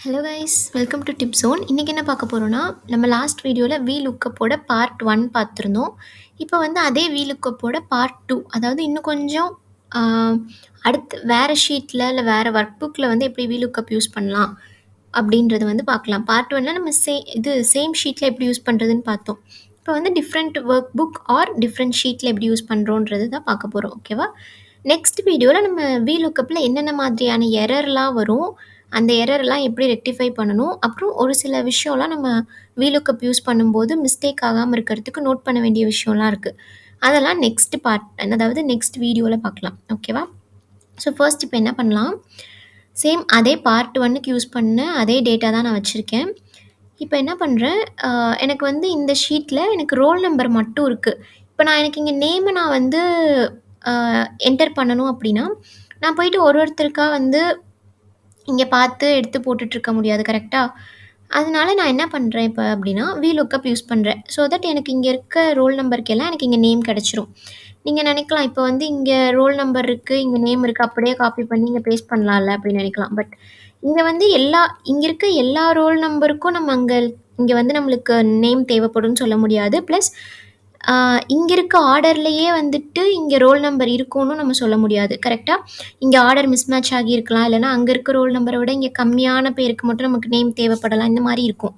Hello guys, welcome to tip zone. இன்றைக்கி என்ன பார்க்க போகிறோன்னா, நம்ம லாஸ்ட் வீடியோவில் லுக்கப்போட பார்ட் 1 பார்த்துருந்தோம். இப்போ வந்து அதே லுக்கப்போட பார்ட் 2, அதாவது இன்னும் கொஞ்சம் அடுத்து வேறு ஷீட்டில் இல்லை வேறு ஒர்க் புக்கில் வந்து எப்படி லுக்கப் யூஸ் பண்ணலாம் அப்படின்றது வந்து பார்க்கலாம். பார்ட் 1ல் நம்ம சேம் ஷீட்டில் எப்படி யூஸ் பண்ணுறதுன்னு பார்த்தோம். இப்போ வந்து different work book are different ஷீட்டில் எப்படி யூஸ் பண்ணுறோன்றது தான் பார்க்க போகிறோம். ஓகேவா? நெக்ஸ்ட் வீடியோவில் நம்ம லுக்கப்பில் என்னென்ன மாதிரியான எரர்லாம் வரும், அந்த எரர்லாம் எப்படி ரெக்டிஃபை பண்ணணும், அப்புறம் ஒரு சில விஷயம்லாம் நம்ம வீலுக்கப் யூஸ் பண்ணும்போது மிஸ்டேக் ஆகாமல் இருக்கிறதுக்கு நோட் பண்ண வேண்டிய விஷயம்லாம் இருக்குது. அதெல்லாம் நெக்ஸ்ட் பார்ட், அதாவது நெக்ஸ்ட் வீடியோவில் பார்க்கலாம். ஓகேவா? ஸோ ஃபர்ஸ்ட் இப்போ என்ன பண்ணலாம், சேம் அதே பார்ட் 1க்கு யூஸ் பண்ண அதே டேட்டா தான் நான் வச்சுருக்கேன். இப்போ என்ன பண்ணுறேன், எனக்கு வந்து இந்த ஷீட்டில் எனக்கு ரோல் நம்பர் மட்டும் இருக்குது. இப்போ எனக்கு இங்கே நேமை நான் வந்து என்டர் பண்ணணும் அப்படின்னா, நான் போயிட்டு ஒருத்தருக்கா வந்து இங்கே பார்த்து எடுத்து போட்டுட்ருக்க முடியாது, கரெக்டாக? அதனால நான் என்ன பண்ணுறேன் இப்போ அப்படின்னா, லுக்கப் யூஸ் பண்ணுறேன். ஸோ தட் எனக்கு இங்கே இருக்க ரோல் நம்பருக்கெல்லாம் எனக்கு இங்கே நேம் கிடச்சிரும். நீங்கள் நினைக்கலாம், இப்போ வந்து இங்கே ரோல் நம்பர் இருக்குது, இங்கே நேம் இருக்குது, அப்படியே காப்பி பண்ணி இங்கே பேஸ்ட் பண்ணலாம்ல அப்படின்னு நினைக்கலாம். பட் இங்கே வந்து இங்கே இருக்க எல்லா ரோல் நம்பருக்கும் நம்ம இங்கே வந்து நம்மளுக்கு நேம் தேவைப்படும்னு சொல்ல முடியாது. ப்ளஸ் இங்கே இருக்க ஆர்டர்லேயே வந்துட்டு இங்கே ரோல் நம்பர் இருக்கும்னு நம்ம சொல்ல முடியாது, கரெக்டாக? இங்கே ஆர்டர் மிஸ்மேட்ச் ஆகியிருக்கலாம், இல்லைனா அங்கே இருக்க ரோல் நம்பரை விட இங்கே கம்மியான பேருக்கு மட்டும் நமக்கு நேம் தேவைப்படலாம், இந்த மாதிரி இருக்கும்.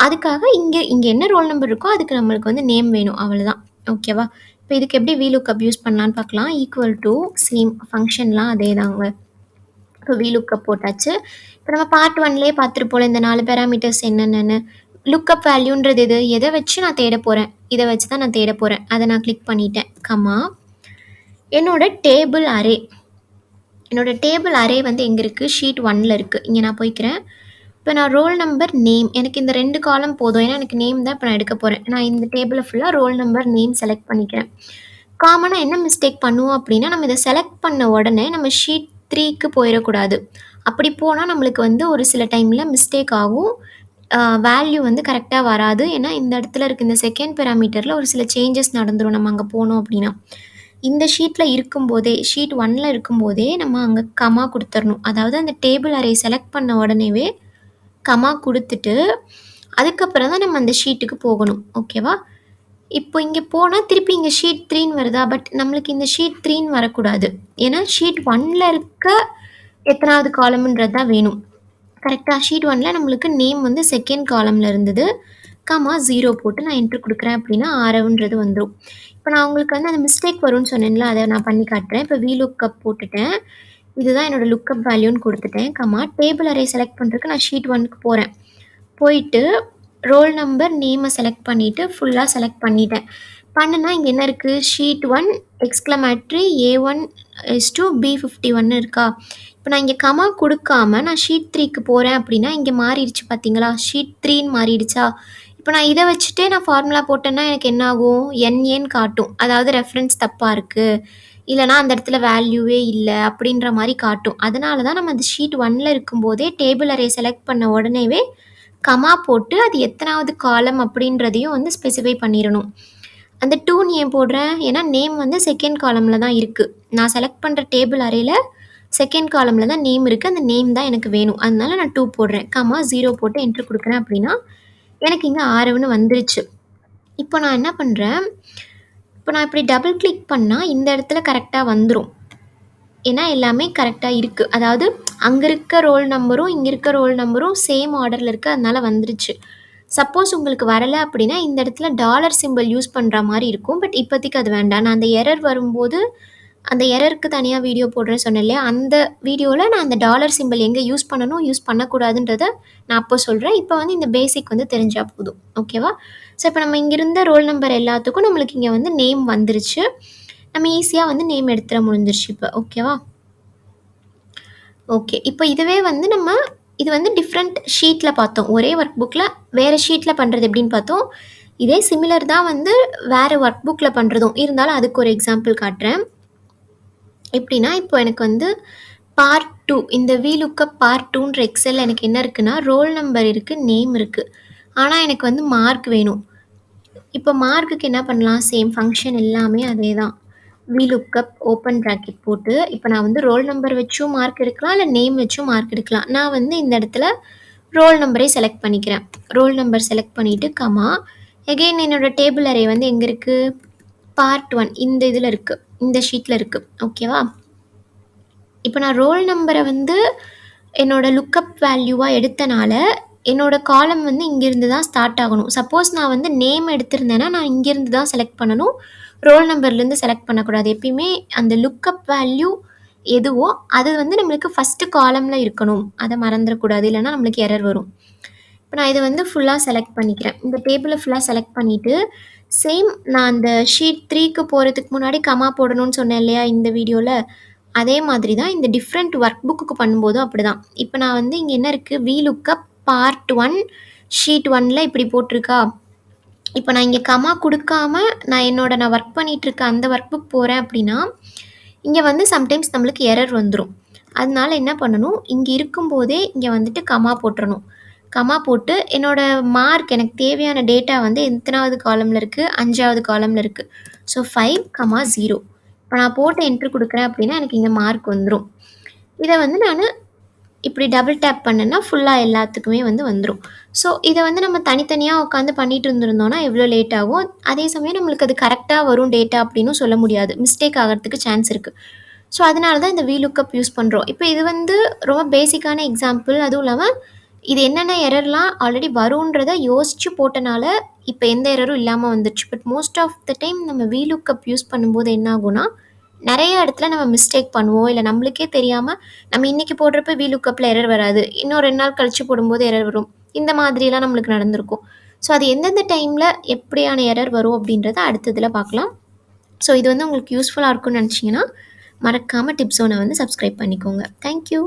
அதுக்காக இங்கே என்ன ரோல் நம்பர் இருக்கோ அதுக்கு நம்மளுக்கு வந்து நேம் வேணும், அவ்வளோதான். ஓகேவா? இப்போ இதுக்கு எப்படி லுக்கப் யூஸ் பண்ணலான்னு பார்க்கலாம். ஈக்குவல் டு சேம் ஃபங்க்ஷன்லாம் அதே தாங்க. இப்போ லுக்கப் போட்டாச்சு. இப்போ நம்ம பார்ட் 1லேயே பார்த்துருப்போம் இந்த 4 பேராமீட்டர்ஸ் என்னென்னு. லுக்கப் வேல்யூன்றது எதை வச்சு நான் தேட போகிறேன், இதை வச்சு தான் நான் தேட போகிறேன். அதை நான் கிளிக் பண்ணிட்டேன். கமா என்னோட டேபிள் அரே வந்து எங்கே இருக்குது, ஷீட் 1ல் இருக்குது. இங்கே நான் போய்க்கிறேன். இப்போ நான் ரோல் நம்பர், நேம், எனக்கு இந்த 2 காலம் போதும், ஏன்னா எனக்கு நேம் தான் இப்போ நான் எடுக்க போகிறேன். நான் இந்த டேபிளை ஃபுல்லாக ரோல் நம்பர், நேம் செலக்ட் பண்ணிக்கிறேன். காமனாக என்ன மிஸ்டேக் பண்ணுவோம் அப்படின்னா, நம்ம இதை செலக்ட் பண்ண உடனே நம்ம ஷீட் 3க்கு போயிடக்கூடாது. அப்படி போனால் நம்மளுக்கு வந்து ஒரு சில டைமில் மிஸ்டேக் ஆகும், வேல்யூ வந்து கரெக்டாக வராது. ஏன்னா இந்த இடத்துல இருக்க இந்த செகண்ட் பேராமீட்டரில் ஒரு சில சேஞ்சஸ் நடந்துடும் நம்ம அங்கே போனோம் அப்படின்னா. இந்த ஷீட்டில் இருக்கும்போதே, ஷீட் 1ல் இருக்கும்போதே நம்ம அங்கே கமா கொடுத்துடணும். அதாவது அந்த டேபிள் அரே செலக்ட் பண்ண உடனேவே கமா கொடுத்துட்டு அதுக்கப்புறம் தான் நம்ம அந்த ஷீட்டுக்கு போகணும். ஓகேவா? இப்போ இங்கே போனால் திருப்பி இங்கே ஷீட் 3ன்னு வருதா, பட் நம்மளுக்கு இந்த ஷீட் 3ன்னு வரக்கூடாது. ஏன்னா ஷீட் 1ல் இருக்க எத்தனாவது காலம்ன்றது தான் வேணும், கரெக்டாக? ஷீட் 1ல் நம்மளுக்கு நேம் வந்து செகண்ட் காலமில் இருந்தது. கமா 0 போட்டு நான் என்ட்ரு கொடுக்குறேன் அப்படின்னா ஆரவுன்றது வந்துடும். இப்போ நான் உங்களுக்கு வந்து அந்த மிஸ்டேக் வரும்னு சொன்னேன்ல, அதை நான் பண்ணி காட்டுறேன். இப்போ லுக்கப் போட்டுட்டேன், இதுதான் என்னோடய லுக்கப் வேல்யூன்னு கொடுத்துட்டேன். கமா டேபிள் அரே செலக்ட் பண்ணுறதுக்கு நான் ஷீட் 1க்கு போகிறேன். போயிட்டு ரோல் நம்பர், நேமை செலக்ட் பண்ணிவிட்டு ஃபுல்லாக செலக்ட் பண்ணிட்டேன். பண்ணுனா இங்கே என்ன இருக்குது, ஷீட் 1 எக்ஸ்க்ளமேட்ரி A1 B51 இருக்கா? இப்போ நான் இங்கே கமா கொடுக்காம நான் ஷீட் 3க்கு போகிறேன் அப்படின்னா இங்கே மாறிடுச்சு பார்த்தீங்களா, ஷீட் 3ன்னு மாறிடுச்சா? இப்போ நான் இதை வச்சுட்டே நான் ஃபார்முலா போட்டேன்னா எனக்கு என்ன ஆகும், NAன்னு காட்டும். அதாவது ரெஃபரன்ஸ் தப்பாக இருக்குது, இல்லைனா அந்த இடத்துல வேல்யூவே இல்லை அப்படின்ற மாதிரி காட்டும். அதனால தான் நம்ம அந்த ஷீட் 1ல் இருக்கும்போதே டேபிள் அரே செலக்ட் பண்ண உடனேவே கமா போட்டு அது எத்தனாவது காலம் அப்படின்றதையும் வந்து ஸ்பெசிஃபை பண்ணிடணும். அந்த 2 ஏன் போடுறேன், ஏன்னா நேம் வந்து செகண்ட் காலமில் தான் இருக்குது. நான் செலக்ட் பண்ணுற டேபிள் அரேயில் செகண்ட் காலமில் தான் நேம் இருக்குது, அந்த நேம் தான் எனக்கு வேணும். அதனால நான் 2 போடுறேன். கமா 0 போட்டு என்ட்ரு கொடுக்குறேன் அப்படின்னா எனக்கு இங்கே ஆரவுன்னு வந்துருச்சு. இப்போ நான் என்ன பண்ணுறேன், இப்போ நான் இப்படி டபுள் கிளிக் பண்ணால் இந்த இடத்துல கரெக்டாக வந்துடும். ஏன்னா எல்லாமே கரெக்டாக இருக்குது. அதாவது அங்கே இருக்க ரோல் நம்பரும் இங்கே இருக்க ரோல் நம்பரும் சேம் ஆர்டரில் இருக்குது, அதனால வந்துருச்சு. சப்போஸ் உங்களுக்கு வரலை அப்படின்னா இந்த இடத்துல டாலர் சிம்பிள் யூஸ் பண்ணுற மாதிரி இருக்கும். பட் இப்போதைக்கு அது வேண்டாம். நான் அந்த எரர் வரும்போது அந்த எரருக்கு தனியாக வீடியோ போடுறேன்னு சொன்னேன் இல்லையா, அந்த வீடியோவில் நான் அந்த டாலர் சிம்பிள் எங்கே யூஸ் பண்ணணும், யூஸ் பண்ணக்கூடாதுன்றதை நான் அப்போ சொல்கிறேன். இப்போ வந்து இந்த பேசிக் வந்து தெரிஞ்சால் போதும். ஓகேவா? ஸோ இப்போ நம்ம இங்கே இருந்த ரோல் நம்பர் எல்லாத்துக்கும் நம்மளுக்கு இங்கே வந்து நேம் வந்துருச்சு. நம்ம ஈஸியாக வந்து நேம் எடுத்துட முடிஞ்சிருச்சு இப்போ. ஓகேவா? ஓகே. இப்போ இதுவே வந்து இது வந்து டிஃப்ரெண்ட் ஷீட்டில் பார்த்தோம். ஒரே ஒர்க் புக்கில் வேறு ஷீட்டில் பண்ணுறது எப்படின்னு பார்த்தோம். இதே சிமிலர் தான் வந்து வேறு ஒர்க் புக்கில் பண்ணுறதும். இருந்தாலும் அதுக்கு ஒரு எக்ஸாம்பிள் காட்டுறேன். எப்படின்னா, இப்போ எனக்கு வந்து பார்ட் 2, இந்த லுக்கப் பார்ட் 2ன்ற எக்ஸலில் எனக்கு என்ன இருக்குன்னா, ரோல் நம்பர் இருக்குது, நேம் இருக்குது. ஆனால் எனக்கு வந்து மார்க் வேணும். இப்போ மார்க்குக்கு என்ன பண்ணலாம், சேம் ஃபங்க்ஷன் எல்லாமே அதே தான். VLOOKUP ஓப்பன் பிராக்கெட் போட்டு, இப்ப நான் வந்து ரோல் நம்பர் வச்சும் மார்க் எடுக்கலாம், இல்ல நேம் வச்சும் மார்க் எடுக்கலாம். நான் வந்து இந்த இடத்துல ரோல் நம்பரை செலக்ட் பண்ணிக்கிறேன். ரோல் நம்பர் செலக்ட் பண்ணிட்டு, கமா, அகைன் என்னோட டேபிள் அரே வந்து எங்க இருக்கு? பார்ட் 1 இந்த இதுல இருக்கு. இந்த ஷீட்ல இருக்கு. ஓகேவா? இப்ப நான் ரோல் நம்பர வந்து என்னோட லுக்கப் வேல்யூவா எடுத்தனால, என்னோட காலம் வந்து இங்கிருந்து தான் ஸ்டார்ட் ஆகணும். சப்போஸ் நான் வந்து நேம் எடுத்திருந்தேன்னா, நான் இங்கிருந்து தான் செலக்ட் பண்ணணும். ரோல் நம்பர்லேருந்து செலக்ட் பண்ணக்கூடாது. எப்பயுமே அந்த லுக்கப் வேல்யூ எதுவோ, அது வந்து நம்மளுக்கு ஃபர்ஸ்ட்டு காலம்ல இருக்கணும். அத மறந்துறக்கூடாது. இல்லன்னா நம்மளுக்கு எரர் வரும். இப்ப நான் இத வந்து ஃபுல்லா செலக்ட் பண்ணிக்கிறேன். இந்த டேபிள ஃபுல்லா செலக்ட் பண்ணிட்டு, சேம் நான் அந்த ஷீட் 3க்கு போறதுக்கு முன்னாடி கமா போடணும்னு சொன்னேன் இல்லையா? இந்த வீடியோல. அதே மாதிரி தான் இந்த டிஃப்ரெண்ட் ஒர்க் புக்குக்கு பண்ணும்போதும் அப்படிதான். இப்ப நான் வந்து இங்க என்ன இருக்கு? VLOOKUP பார்ட் 1 ஷீட் 1ல இப்படி போட்டிருக்கா? இப்ப நான் இங்க கமா குடுக்காம நான் ஒர்க் பண்ணிட்டு இருக்க அந்த ஒர்க் புக் போறேன் அப்படின்னா, இங்க வந்து சம்டைம்ஸ் நம்மளுக்கு எரர் வந்துரும். அதனால என்ன பண்ணணும்? இங்க இருக்கும்போதே இங்க வந்துட்டு கமா போட்டுறணும். கமா போட்டு என்னோட மார்க் எனக்கு தேவையான டேட்டா வந்து எத்தனாவது காலம்ல இருக்கு? 5வது காலம்ல இருக்கு. ஸோ 5, 0. இப்ப நான் போட்டு என்டர் குடுக்குறேன் அப்படின்னா, எனக்கு இங்க மார்க் வந்துரும். இத வந்து நானு இப்படி டபுள் டேப் பண்ணேன்னா, ஃபுல்லா எல்லாத்துக்குமே வந்து வந்துரும். ஸோ இத வந்து நம்ம தனித்தனியா உட்காந்து பண்ணிட்டு இருந்திருந்தோம்னா, எவ்வளோ லேட் ஆகும். அதே சமயம் நம்மளுக்கு அது கரெக்ட்டா வரும் டேட்டா அப்படின்னும் சொல்ல முடியாது. மிஸ்டேக் ஆகறதுக்கு சான்ஸ் இருக்கு. ஸோ அதனால தான் இந்த VLOOKUP யூஸ் பண்றோம். இப்ப இது வந்து ரொம்ப பேசிக்கான எக்ஸாம்பிள். அதுவும் இல்லாம இது என்னென்ன எரர்லாம் ஆல்ரெடி வரும்ன்றத யோசிச்சு போட்டனால, இப்ப எந்த எரரும் இல்லாம வந்துருச்சு. But most of the time நம்ம VLOOKUP யூஸ் பண்ணும்போது என்ன ஆகும்னா, நெறைய இடத்துல நம்ம மிஸ்டேக் பண்ணுவோம். இல்ல நம்மளுக்கே தெரியாம நம்ம இன்னைக்கு போடுறப்ப VLOOKUPல எரர் வராது. இன்னும் 2 நாள் கழிச்சு போடும்போது எரர் வரும். இந்த மாதிரிலாம் நம்மளுக்கு நடந்திருக்கும். ஸோ அது எந்தெந்த டைம்ல எப்படியான எரர் வரும் அப்படின்றத அடுத்ததுல பார்க்கலாம். ஸோ இது வந்து உங்களுக்கு யூஸ்ஃபுல்லா இருக்கும்னு நெனச்சீங்கன்னா, மறக்காம டிப்ஸோன வந்து சப்ஸ்கிரைப் பண்ணிக்கோங்க. Thank you.